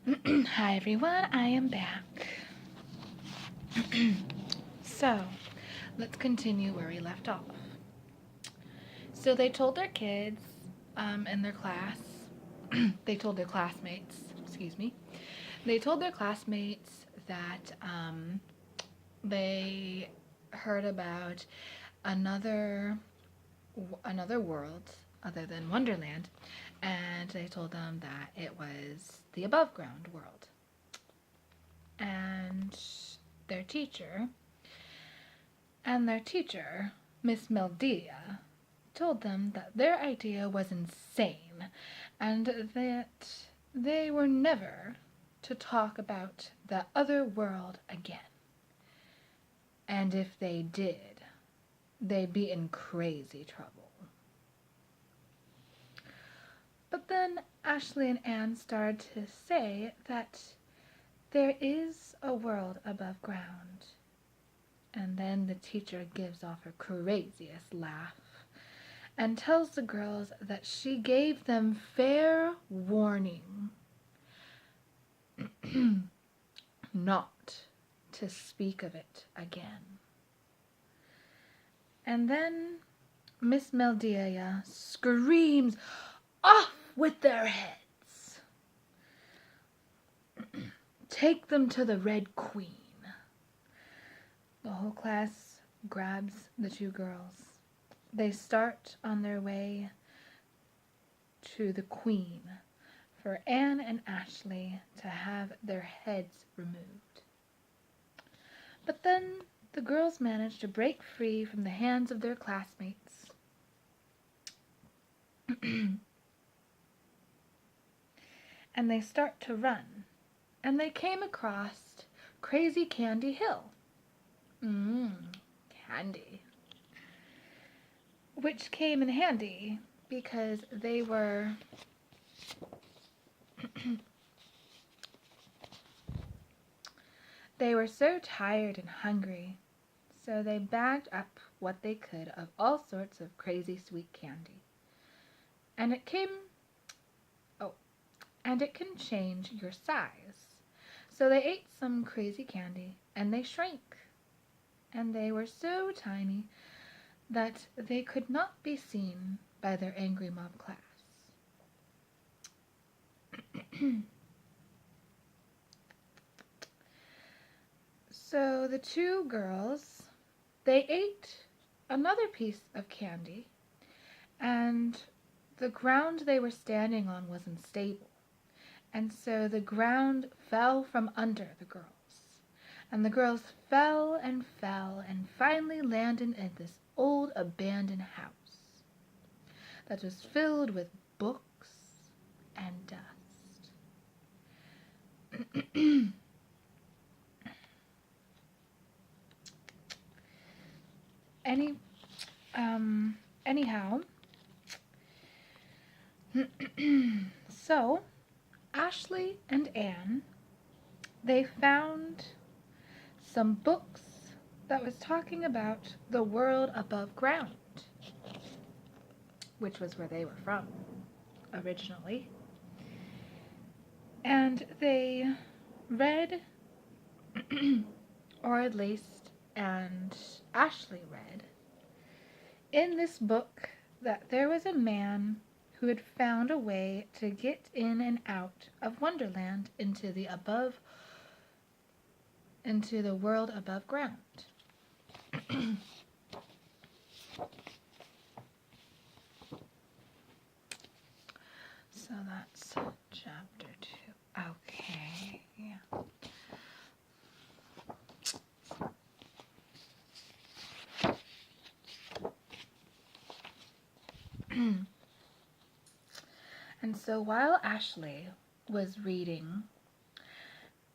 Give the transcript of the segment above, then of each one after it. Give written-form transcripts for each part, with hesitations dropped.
Hi everyone, I am back. So, let's continue where we left off. So they told their kids in their class, they told their classmates, excuse me, they told their classmates that they heard about another another world other than Wonderland, and they told them that it was the above ground world. And their teacher their teacher, Miss Meldia, told them that their idea was insane and that they were never to talk about the other world again. And if they did, they'd be in crazy trouble. But then Ashley and Anne started to say that there is a world above ground. And then the teacher gives off her craziest laugh and tells the girls that she gave them fair warning not to speak of it again. And then Miss Meldia screams, "Off with their heads! Take them to the Red Queen." The whole class grabs the two girls. They start on their way to the Queen for Anne and Ashley to have their heads removed. But then the girls manage to break free from the hands of their classmates. And they start to run. And they came across Crazy Candy Hill. Candy. Which came in handy because they were they were so tired and hungry, so they bagged up what they could of all sorts of crazy sweet candy. And it can change your size. So they ate some crazy candy and they shrank. And they were so tiny that they could not be seen by their angry mob class. So the two girls, they ate another piece of candy, and the ground they were standing on was unstable. And so the ground fell from under the girls. And the girls fell and finally landed in this old abandoned house that was filled with books and dust. Anyhow, so Ashley and Anne, they found some books that was talking about the world above ground, which was where they were from originally. And they read, or at least, and Ashley read, in this book that there was a man who had found a way to get in and out of Wonderland into the world above ground. So that's chapter 2. Okay, yeah. And so while Ashley was reading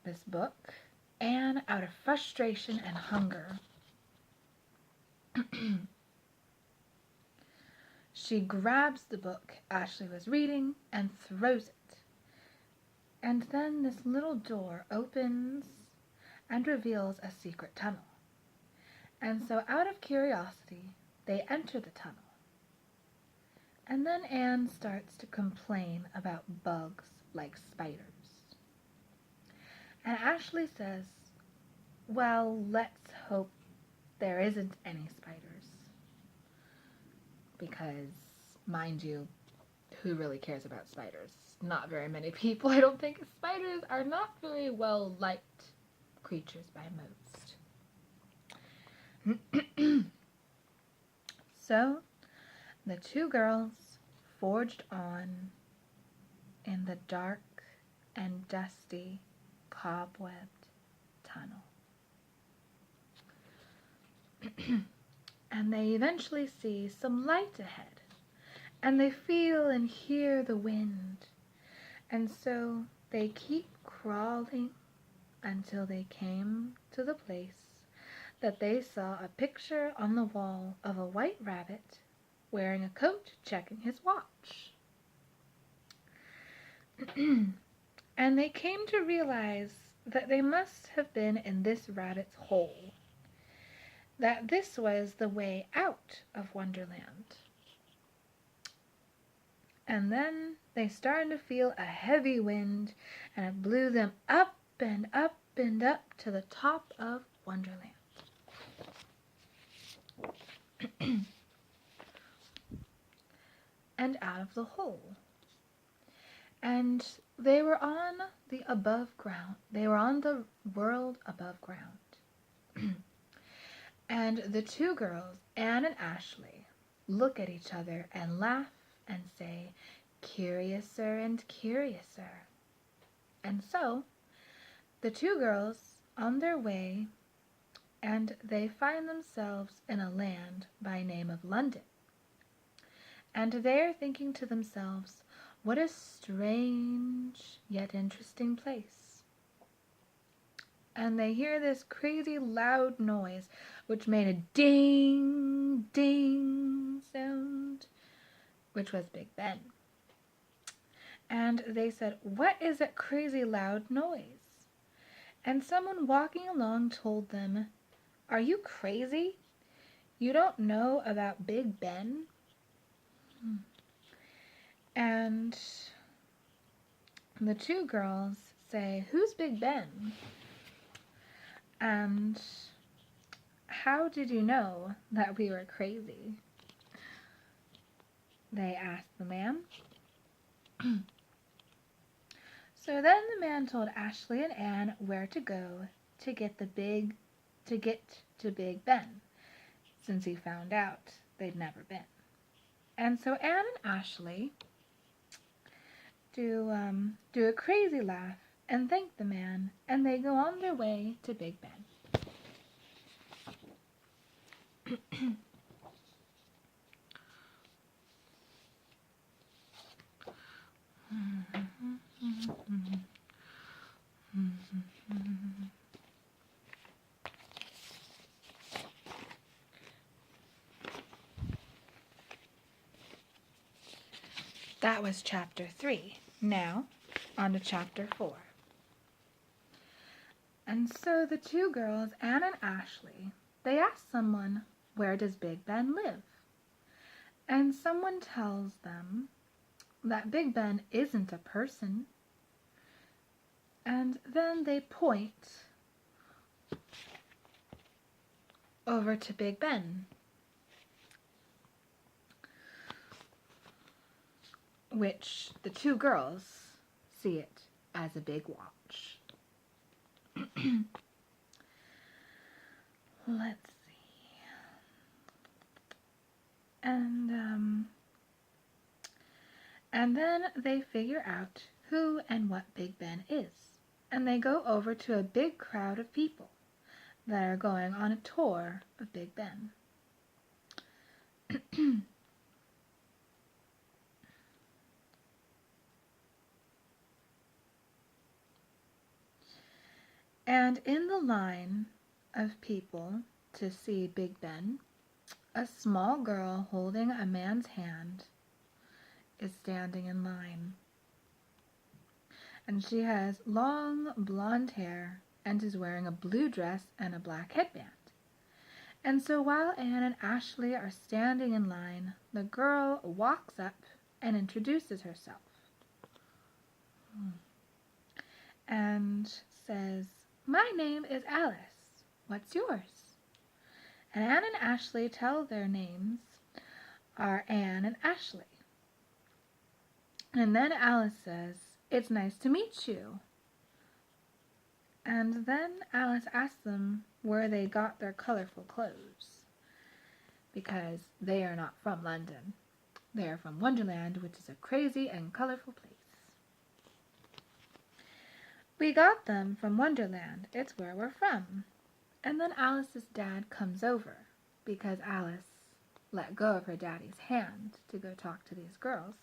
this book, Anne, out of frustration and hunger, she grabs the book Ashley was reading and throws it. And then this little door opens and reveals a secret tunnel. And so out of curiosity, they enter the tunnel. And then Anne starts to complain about bugs like spiders. And Ashley says, well, let's hope there isn't any spiders. Because, mind you, who really cares about spiders? Not very many people. I don't think spiders are not very well liked creatures by most. So, the two girls forged on in the dark and dusty, cobwebbed tunnel. And they eventually see some light ahead, and they feel and hear the wind, and so they keep crawling until they came to the place that they saw a picture on the wall of a white rabbit wearing a coat checking his watch. And they came to realize that they must have been in this rabbit's hole, that this was the way out of Wonderland. And then they started to feel a heavy wind, and it blew them up and up and up to the top of Wonderland. And out of the hole. And they were on the above ground. They were on the world above ground. And the two girls, Anne and Ashley, look at each other and laugh and say, curiouser and curiouser. And so, the two girls on their way, and they find themselves in a land by name of London. And they are thinking to themselves, what a strange yet interesting place. And they hear this crazy loud noise, which made a ding, ding sound, which was Big Ben. And they said, what is that crazy loud noise? And someone walking along told them, are you crazy? You don't know about Big Ben? And the two girls say, who's Big Ben? And how did you know that we were crazy? They asked the man. So then the man told Ashley and Anne where to go to get to Big Ben, since he found out they'd never been. And so Anne and Ashley do a crazy laugh and thank the man, and they go on their way to Big Ben. That was chapter 3. Now, on to chapter 4. And so the two girls, Anne and Ashley, they ask someone, where does Big Ben live? And someone tells them that Big Ben isn't a person. And then they point over to Big Ben, which the two girls see it as a big watch. Let's see. And then they figure out who and what Big Ben is. And they go over to a big crowd of people that are going on a tour of Big Ben. And in the line of people to see Big Ben, a small girl holding a man's hand is standing in line. And she has long blonde hair and is wearing a blue dress and a black headband. And so while Anne and Ashley are standing in line, the girl walks up and introduces herself. And says, "My name is Alice. What's yours?" And Anne and Ashley tell their names are Anne and Ashley. And then Alice says, "It's nice to meet you." And then Alice asks them where they got their colorful clothes, because they are not from London. They are from Wonderland, which is a crazy and colorful place. "We got them from Wonderland. It's where we're from." And then Alice's dad comes over, because Alice let go of her daddy's hand to go talk to these girls,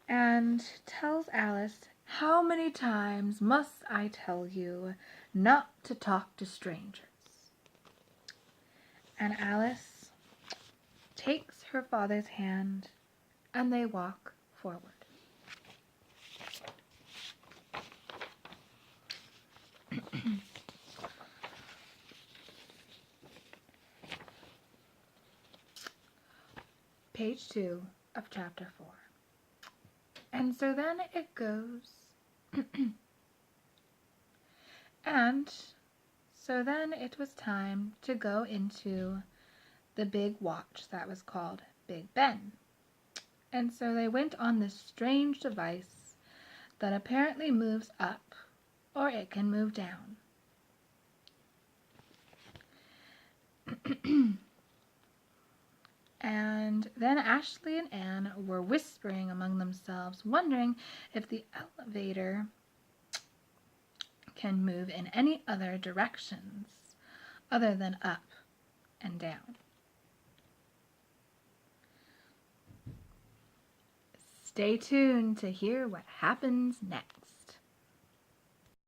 and tells Alice, "How many times must I tell you not to talk to strangers?" And Alice takes her father's hand, and they walk forward. Page 2 of chapter 4. And so then it goes, and so then it was time to go into the big watch that was called Big Ben. And so they went on this strange device that apparently moves up, or it can move down. And then Ashley and Anne were whispering among themselves, wondering if the elevator can move in any other directions other than up and down. Stay tuned to hear what happens next.